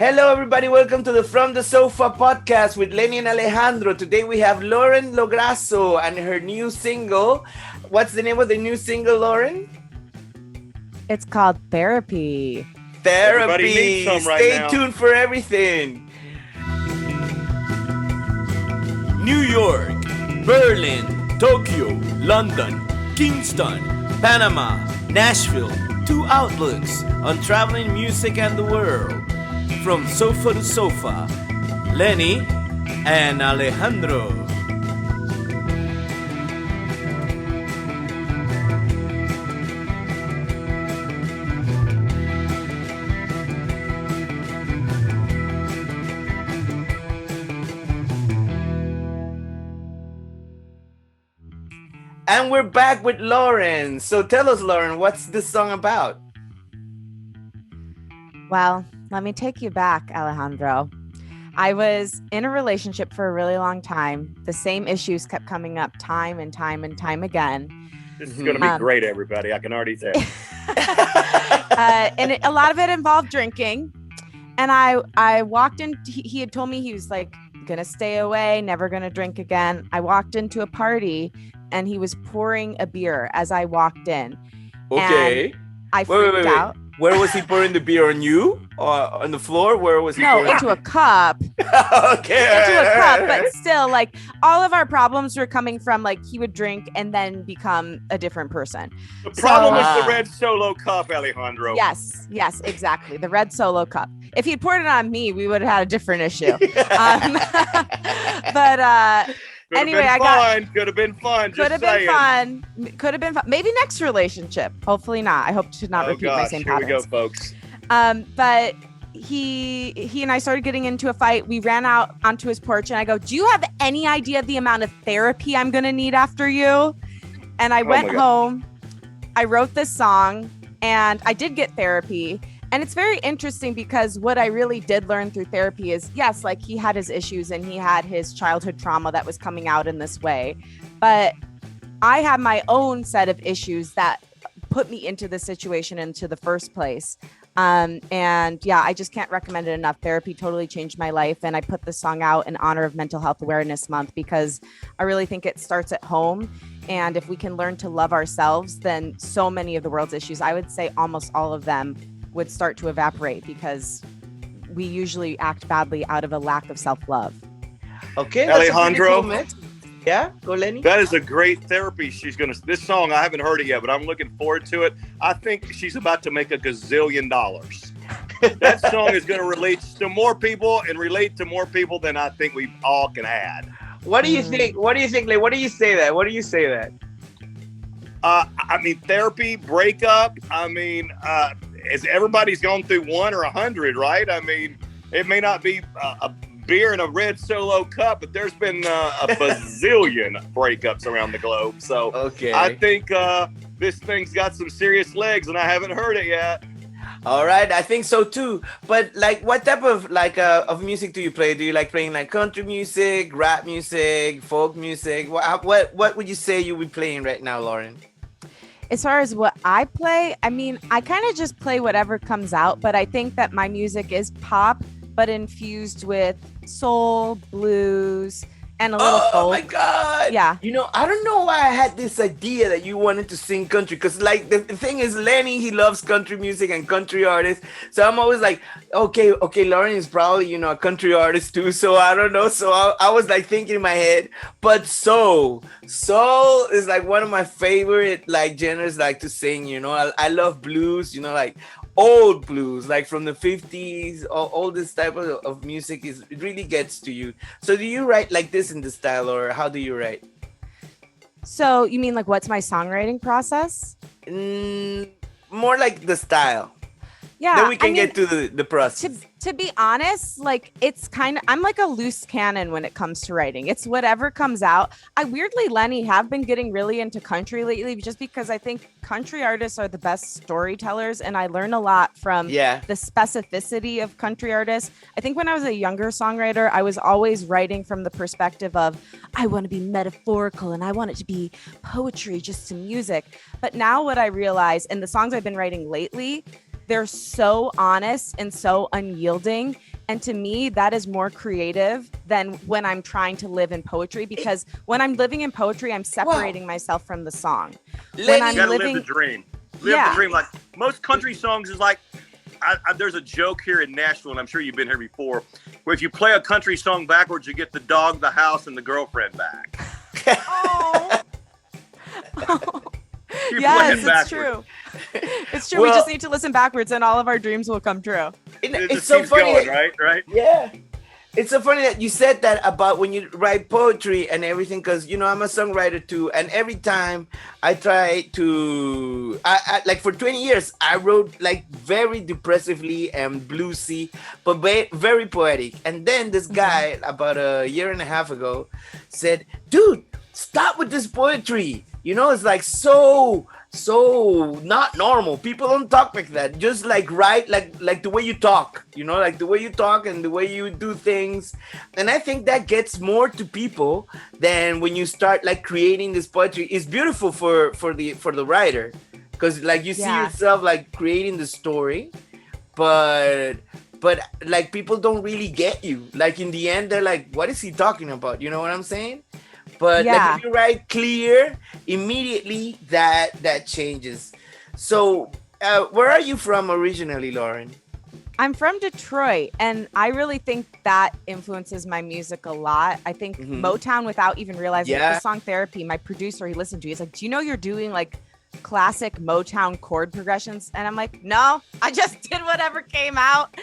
Hello, everybody. Welcome to the From the Sofa podcast with Lenny and Alejandro. Today we have Lauren Lograsso and her new single. What's the name of the new single, Lauren? It's called Therapy. Therapy. Needs some right Stay now. tuned for everything. New York, Berlin, Tokyo, London, Kingston, Panama, Nashville. 2 outlooks on traveling music and the world. From sofa to sofa, Lenny and Alejandro. And we're back with Lauren. So tell us, Lauren, what's this song about? Well, let me take you back, Alejandro. I was in a relationship for a really long time. The same issues kept coming up time and time and time again. This is going to be great, everybody. I can already tell. And a lot of it involved drinking. And I walked in. He had told me he was like going to stay away, never going to drink again. I walked into a party and he was pouring a beer as I walked in. Okay. And I freaked out. Where was he pouring the beer? On you? Or on the floor? Where was he pouring? Into a cup. Okay. Into a cup, but still, like, all of our problems were coming from, like, he would drink and then become a different person. The problem is the red Solo cup, Alejandro. Yes, exactly. The red Solo cup. If he had poured it on me, we would have had a different issue. Anyway, could have been fun. Could have been fun. Maybe next relationship. Hopefully not. I hope to not repeat my same patterns. Here we go, folks. But he and I started getting into a fight. We ran out onto his porch and I go, "Do you have any idea of the amount of therapy I'm going to need after you?" And I went home. I wrote this song and I did get therapy. And it's very interesting because what I really did learn through therapy is, yes, like he had his issues and he had his childhood trauma that was coming out in this way. But I had my own set of issues that put me into the situation into the first place. I just can't recommend it enough. Therapy totally changed my life. And I put this song out in honor of Mental Health Awareness Month because I really think it starts at home. And if we can learn to love ourselves, then so many of the world's issues, I would say almost all of them, would start to evaporate because we usually act badly out of a lack of self-love. Okay, Alejandro. Cool, yeah, go Lenny. That is a great therapy. This song, I haven't heard it yet, but I'm looking forward to it. I think she's about to make $1 gazillion. That song is going to relate to more people and relate to more people than I think we all can add. What do you think? What do you think, Lenny? What do you say that? I mean, therapy, breakup. I mean, as everybody's gone through 1 or 100, right? I mean, it may not be a beer in a red Solo cup, but there's been a bazillion breakups around the globe. So I think this thing's got some serious legs, and I haven't heard it yet. All right, I think so too. But like, what type of of music do you play? Do you like playing like country music, rap music, folk music? What would you say you would be playing right now, Lauren? As far as what I play, I mean, I kind of just play whatever comes out, but I think that my music is pop, but infused with soul, blues, and a little folk. Oh my God. Yeah. You know, I don't know why I had this idea that you wanted to sing country. Because like the thing is, Lenny, he loves country music and country artists. So I'm always like, okay, Lauren is probably, a country artist too. So I don't know. So I was like thinking in my head, but soul is like one of my favorite like genres like to sing, I love blues, like old blues, like from the 50s, all this type of music it really gets to you. So do you write like this in the style, or how do you write? So you mean like what's my songwriting process? More like the style. Yeah. Then we can get to the process. To be honest, like I'm like a loose cannon when it comes to writing. It's whatever comes out. I weirdly, Lenny, have been getting really into country lately just because I think country artists are the best storytellers. And I learn a lot from the specificity of country artists. I think when I was a younger songwriter, I was always writing from the perspective of, I want to be metaphorical and I want it to be poetry, just some music. But now what I realize, and the songs I've been writing lately, they're so honest and so unyielding. And to me, that is more creative than when I'm trying to live in poetry, because when I'm living in poetry, I'm separating myself from the song. When I'm you gotta living, live the dream. Live the dream. Like most country songs is like, there's a joke here in Nashville, and I'm sure you've been here before, where if you play a country song backwards, you get the dog, the house, and the girlfriend back. Oh. Yes, it's true. It's true. Well, we just need to listen backwards, and all of our dreams will come true. It's so funny, going, right? Yeah. It's so funny that you said that about when you write poetry and everything, because, you know, I'm a songwriter too. And every time I try to, I like for 20 years, I wrote like very depressively and bluesy, but very poetic. And then this guy about a year and a half ago said, dude, stop with this poetry. You know, it's like so not normal. People don't talk like that. Just like write like the way you talk, you know, like the way you talk and the way you do things. And I think that gets more to people than when you start like creating this poetry. It's beautiful for the writer, because like you see yourself like creating the story, but like people don't really get you. Like in the end, they're like, what is he talking about? You know what I'm saying? But like if you write clear, immediately that changes. So where are you from originally, Lauren? I'm from Detroit, and I really think that influences my music a lot. I think Motown, without even realizing the song Therapy, my producer, he listened to, he's like, do you know you're doing like classic Motown chord progressions? And I'm like, no, I just did whatever came out.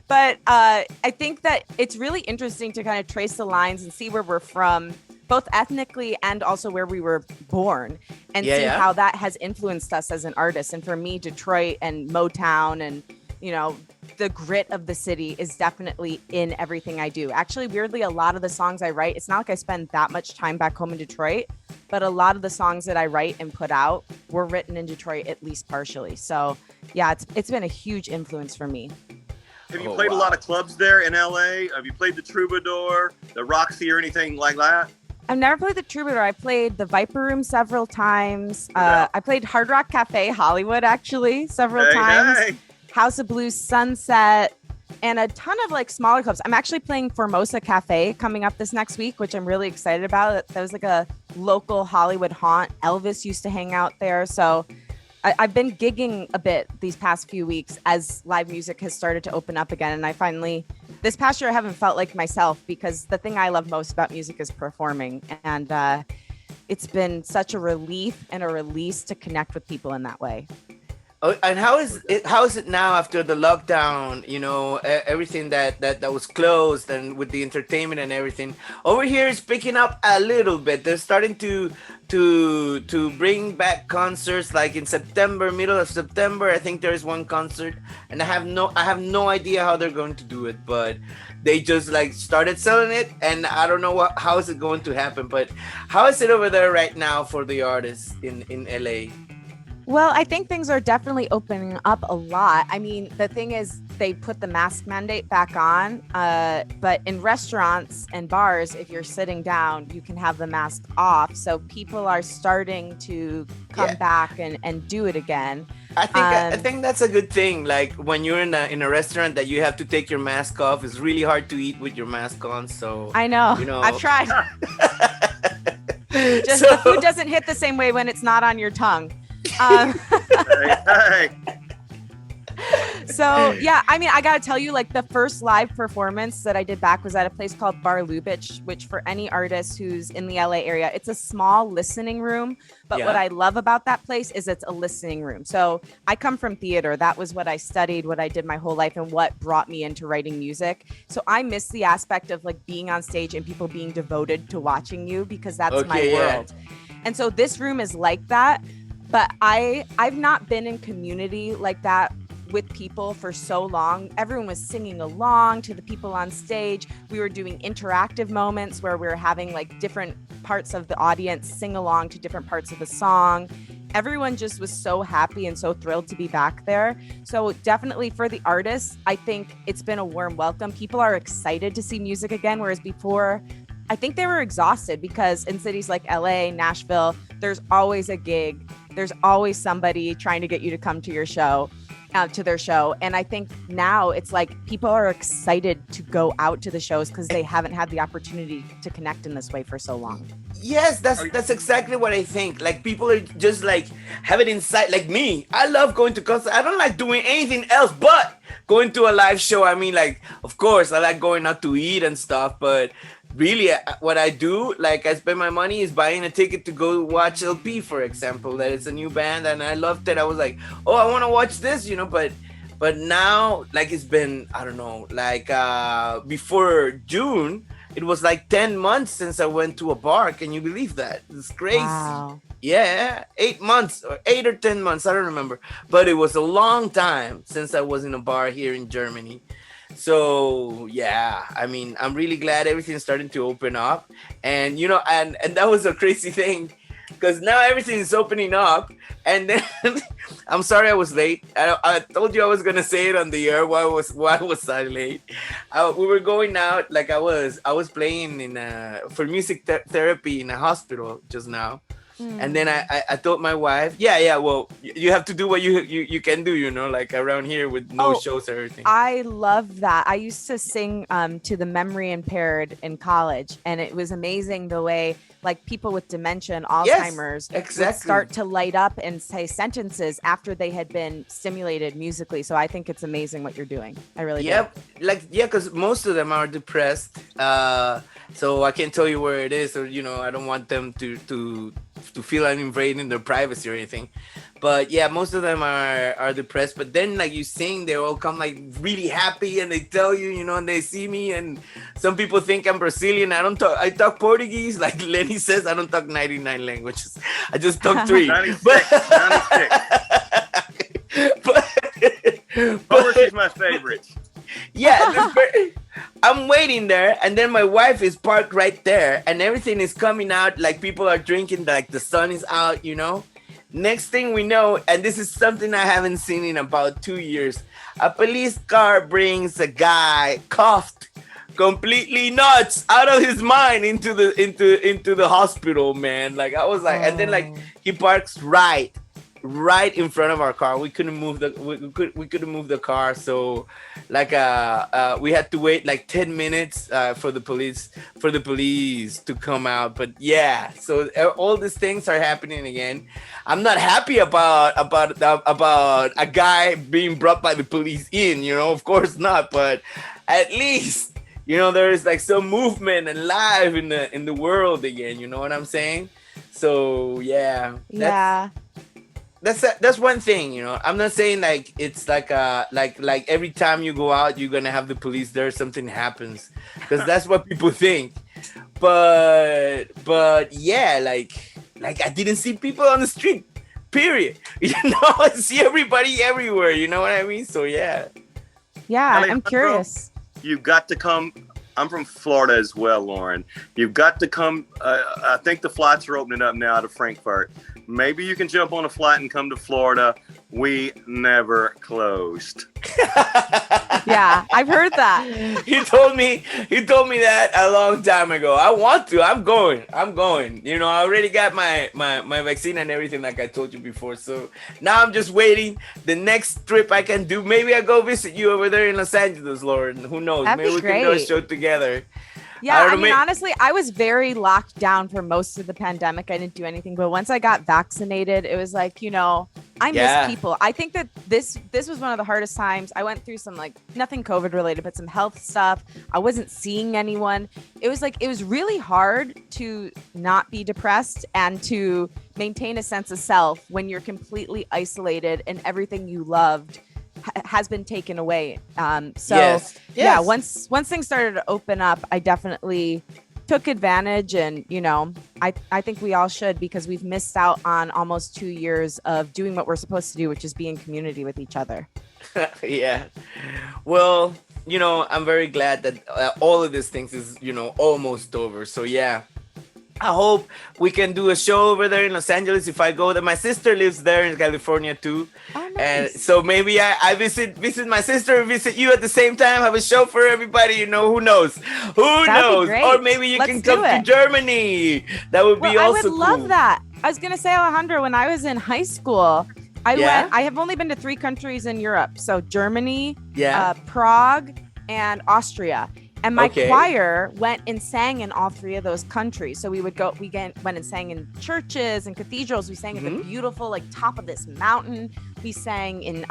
But I think that it's really interesting to kind of trace the lines and see where we're from, both ethnically and also where we were born, and see how that has influenced us as an artist. And for me, Detroit and Motown and, you know, the grit of the city is definitely in everything I do. Actually, weirdly, a lot of the songs I write, it's not like I spend that much time back home in Detroit, but a lot of the songs that I write and put out were written in Detroit, at least partially. So yeah, it's been a huge influence for me. Have you played a lot of clubs there in LA? Have you played the Troubadour, the Roxy, or anything like that? I've never played the Troubadour. I played the Viper Room several times. I played Hard Rock Cafe Hollywood, actually, several times. Hey. House of Blues Sunset, and a ton of like smaller clubs. I'm actually playing Formosa Cafe coming up this next week, which I'm really excited about. That was like a local Hollywood haunt. Elvis used to hang out there. So I've been gigging a bit these past few weeks as live music has started to open up again. And I finally, this past year, I haven't felt like myself, because the thing I love most about music is performing. And it's been such a relief and a release to connect with people in that way. Oh, and how is it now after the lockdown? You know, everything that was closed, and with the entertainment and everything. Over here is picking up a little bit. They're starting to bring back concerts, like in September, middle of September. I think there is one concert, and I have no idea how they're going to do it, but they just like started selling it, and I don't know how is it going to happen. But how is it over there right now for the artists in LA? Well, I think things are definitely opening up a lot. I mean, the thing is, they put the mask mandate back on, but in restaurants and bars, if you're sitting down, you can have the mask off. So people are starting to come back and do it again. I think that's a good thing. Like when you're in a restaurant that you have to take your mask off, it's really hard to eat with your mask on. So I know, I've tried. The food doesn't hit the same way when it's not on your tongue. So yeah, I mean, I gotta tell you, like the first live performance that I did back was at a place called Bar Lubitsch, which for any artist who's in the LA area, it's a small listening room. But what I love about that place is it's a listening room. So I come from theater. That was what I studied, what I did my whole life, and what brought me into writing music. So I miss the aspect of like being on stage and people being devoted to watching you, because that's my world. And so this room is like that. But I've not been in community like that with people for so long. Everyone was singing along to the people on stage. We were doing interactive moments where we were having like different parts of the audience sing along to different parts of the song. Everyone just was so happy and so thrilled to be back there. So definitely for the artists, I think it's been a warm welcome. People are excited to see music again, whereas before, I think they were exhausted, because in cities like LA, Nashville, there's always a gig. There's always somebody trying to get you to come to your show. to their show. And I think now it's like people are excited to go out to the shows because they haven't had the opportunity to connect in this way for so long. Yes, that's exactly what I think. Like people are just like have it inside. Like me, I love going to concerts. I don't like doing anything else but going to a live show. I mean, like of course I like going out to eat and stuff, but really what I do, like I spend my money is buying a ticket to go watch LP, for example, that it's a new band and I loved it. I was like, oh, I want to watch this, you know, but now like it's been, I don't know, like before June it was like 10 months since I went to a bar. Can you believe that? It's crazy. Wow. Yeah, 8 months or 8 or 10 months, I don't remember, but it was a long time since I was in a bar here in Germany. So yeah, I mean, I'm really glad everything's starting to open up, and you know, and that was a crazy thing, because now everything is opening up, and then I'm sorry I was late. I told you I was gonna say it on the air. Why was I late? We were going out, like I was playing in for music therapy in a hospital just now. And then I told my wife, well, you have to do what you can do, you know, like around here with no shows or everything. I love that. I used to sing to the memory impaired in college, and it was amazing the way like people with dementia and Alzheimer's would start to light up and say sentences after they had been stimulated musically. So I think it's amazing what you're doing. I really do. Because most of them are depressed. So I can't tell you where it is, or you know, I don't want them to feel I'm invading their privacy or anything. But yeah, most of them are depressed. But then like you sing, they all come like really happy and they tell you, you know, and they see me. And some people think I'm Brazilian. I talk Portuguese. Like Lenny says, I don't talk 99 languages. I just talk 3. 96. Polish is my favorite. Yeah, I'm waiting there, and then my wife is parked right there, and everything is coming out. Like people are drinking, like the sun is out, you know. Next thing we know, and this is something I haven't seen in about 2 years, a police car brings a guy cuffed, completely nuts, out of his mind into the hospital, man. Like I was like, and then like he parks right in front of our car. We couldn't move we couldn't move the car, so like we had to wait like 10 minutes for the police to come out. But yeah, so all these things are happening again. I'm not happy about a guy being brought by the police in, you know, of course not, but at least, you know, there is like some movement and life in the world again, you know what I'm saying? So yeah. That's one thing, you know. I'm not saying like it's like like every time you go out you're gonna have the police there, something happens, because that's what people think. But yeah, like I didn't see people on the street, period. You know, I see everybody everywhere. You know what I mean? So yeah. I'm curious. You've got to come. I'm from Florida as well, Lauren. You've got to come. I think the flights are opening up now to Frankfurt. Maybe you can jump on a flight and come to Florida. We never closed. Yeah, I've heard that. He told me that a long time ago. I want to. I'm going. You know, I already got my vaccine and everything, like I told you before. So now I'm just waiting. The next trip I can do, maybe I go visit you over there in Los Angeles, Lauren. Who knows? That'd maybe we can do a show together. Yeah, I mean, honestly, I was very locked down for most of the pandemic. I didn't do anything. But once I got vaccinated, it was like, you know, I miss people. I think that this was one of the hardest times. I went through some, like, nothing COVID related, but some health stuff. I wasn't seeing anyone. It was really hard to not be depressed and to maintain a sense of self when you're completely isolated and everything you loved has been taken away. Yeah, once things started to open up, I definitely took advantage, and you know, I think we all should, because we've missed out on almost 2 years of doing what we're supposed to do, which is be in community with each other. Yeah. Well, you know, I'm very glad that all of these things is, you know, almost over. So yeah, I hope we can do a show over there in Los Angeles if I go there. My sister lives there in California too. Oh, nice. And so maybe I visit my sister, visit you at the same time, have a show for everybody, you know, who knows? That'd be great. Or maybe you can come to Germany. That would be also cool. I would love that. I was going to say, Alejandro, when I was in high school, Yeah? I have only been to 3 countries in Europe. So Germany, Yeah. Prague, and Austria. And my Okay. choir went and sang in all 3 of those countries. So we went and sang in churches and cathedrals. We sang at the beautiful, like, top of this mountain. We sang in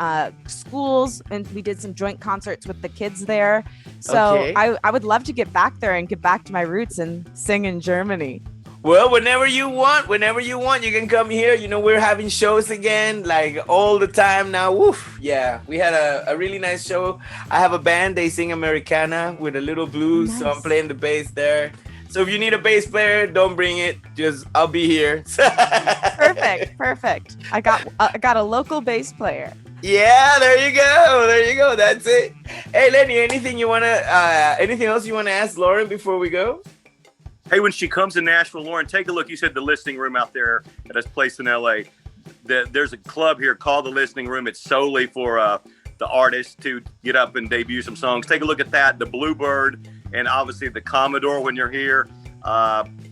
schools, and we did some joint concerts with the kids there. So Okay. I would love to get back there and get back to my roots and sing in Germany. Well, whenever you want, you can come here. You know, we're having shows again, like all the time now. Woof. Yeah, we had a really nice show. I have a band. They sing Americana with a little blues. So I'm playing the bass there. So if you need a bass player, don't bring it. I'll be here. Perfect. I got a local bass player. Yeah, there you go. That's it. Hey, Lenny, anything else you wanna ask Lauren before we go? Hey, when she comes to Nashville, Lauren, take a look. You said the listening room out there at this place in LA. There's a club here called the Listening Room. It's solely for the artists to get up and debut some songs. Take a look at that. The Bluebird and obviously the Commodore when you're here.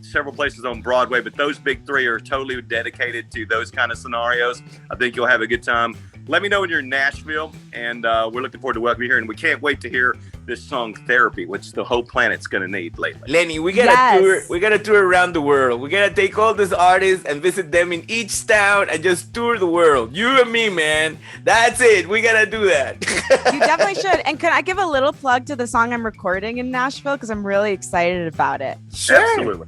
Several places on Broadway, but those big 3 are totally dedicated to those kind of scenarios. I think you'll have a good time. Let me know when you're in Nashville, and we're looking forward to welcoming you here. And we can't wait to hear this song "Therapy," which the whole planet's going to need lately. Lenny, we gotta tour. We gotta tour around the world. We gotta take all these artists and visit them in each town and just tour the world. You and me, man. That's it. We gotta do that. You definitely should. And can I give a little plug to the song I'm recording in Nashville, because I'm really excited about it? Sure. Absolutely.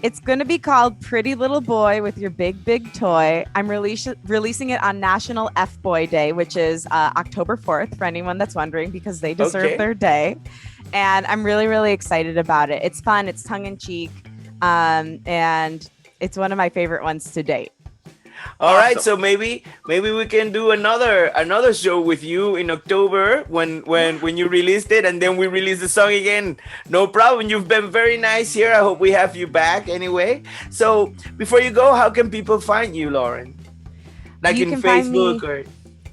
It's going to be called Pretty Little Boy with Your Big, Big Toy. I'm releasing it on National F-Boy Day, which is October 4th, for anyone that's wondering, because they deserve their day. And I'm really, really excited about it. It's fun. It's tongue-in-cheek. And it's one of my favorite ones to date. All right, so maybe we can do another show with you in October when you released it, and then we release the song again. No problem. You've been very nice here. I hope we have you back anyway. So before you go, how can people find you, Lauren? Like you in can find Facebook me, or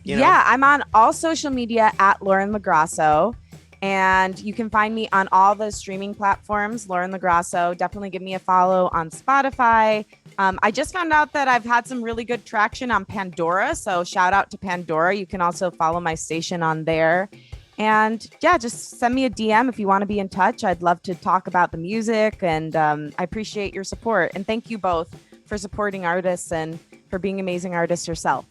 you know? Yeah, I'm on all social media at Lauren Lograsso. And you can find me on all the streaming platforms, Lauren Lograsso. Definitely give me a follow on Spotify. I just found out that I've had some really good traction on Pandora. So shout out to Pandora. You can also follow my station on there. And yeah, just send me a DM if you want to be in touch. I'd love to talk about the music. And I appreciate your support. And thank you both for supporting artists and for being amazing artists yourself.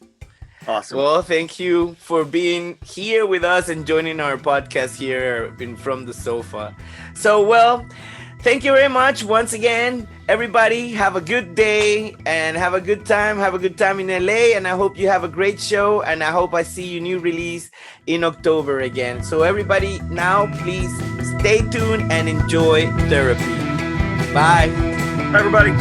Awesome. Well, thank you for being here with us and joining our podcast here From the Sofa. So, well, thank you very much once again. Everybody, have a good day and have a good time. Have a good time in LA. And I hope you have a great show. And I hope I see your new release in October again. So everybody, now please stay tuned and enjoy Therapy. Bye. Bye, everybody.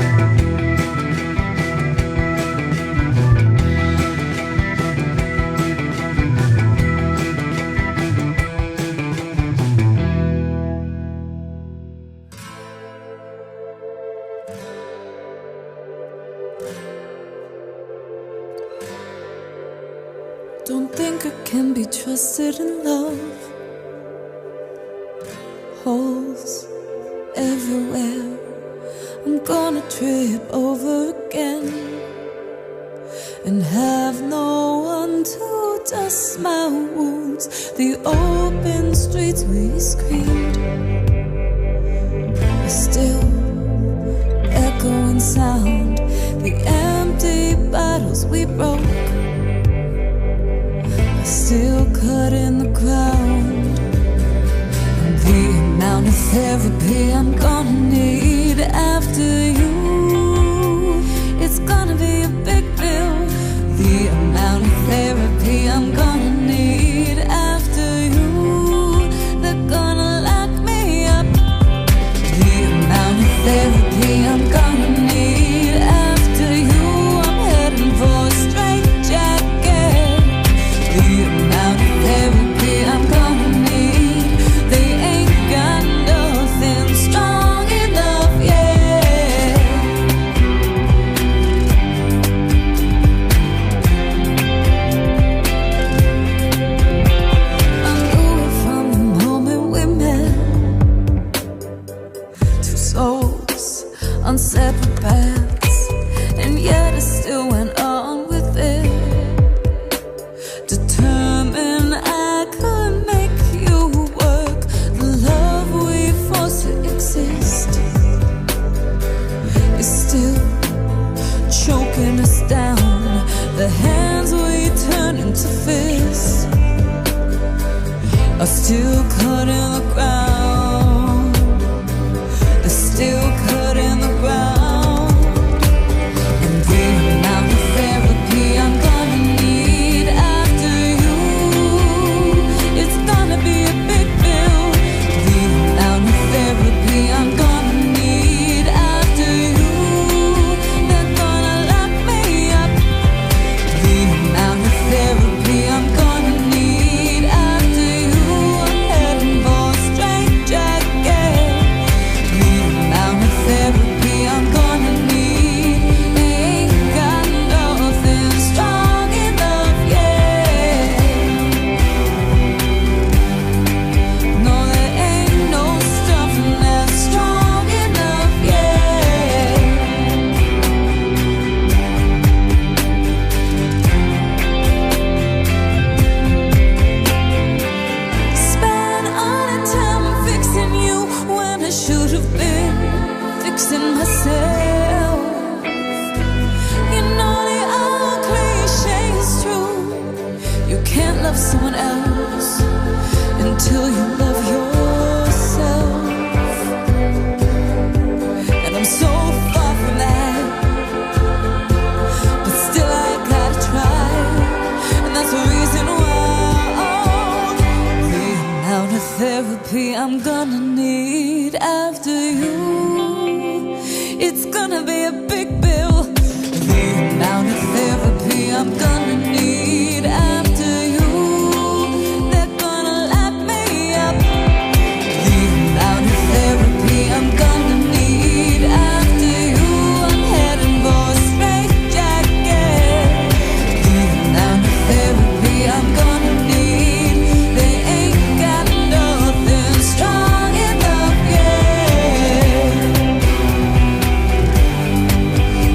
Don't think I can be trusted in love. Holes everywhere. I'm gonna trip over again and have no one to dust my wounds. The open streets we screamed are still echoing sound. The empty bottles we broke still cut in the ground. And the amount of therapy I'm gonna need after you, it's gonna be a big bill. The amount of therapy I'm gonna need after you, they're gonna lock me up. The amount of therapy I'm gonna need after you, I'm heading for a straight jacket. The amount of therapy I'm gonna need, they ain't got nothing strong enough yet. love someone else until you love yourself. And I'm so far from that, but still I gotta try. And that's the reason why the amount of therapy I'm gonna need after you, it's gonna be a big bill. The amount of therapy I'm gonna need after you, they're gonna lock me up. The amount of therapy I'm gonna need after you, I'm heading for a straitjacket. The amount of therapy I'm gonna need, they ain't got nothing strong enough yet.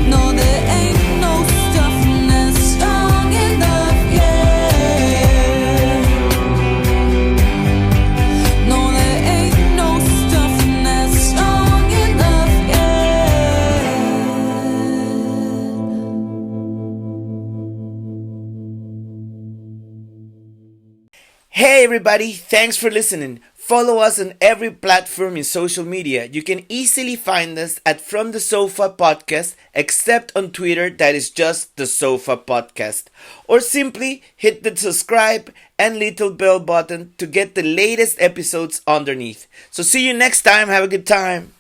No, there ain't no stuff that's strong enough yet. No, there ain't no stuff that's strong enough yet. Hey everybody, thanks for listening. Follow us on every platform in social media. You can easily find us at From the Sofa Podcast, except on Twitter, that is just the Sofa Podcast. Or simply hit the subscribe and little bell button to get the latest episodes underneath. So see you next time. Have a good time.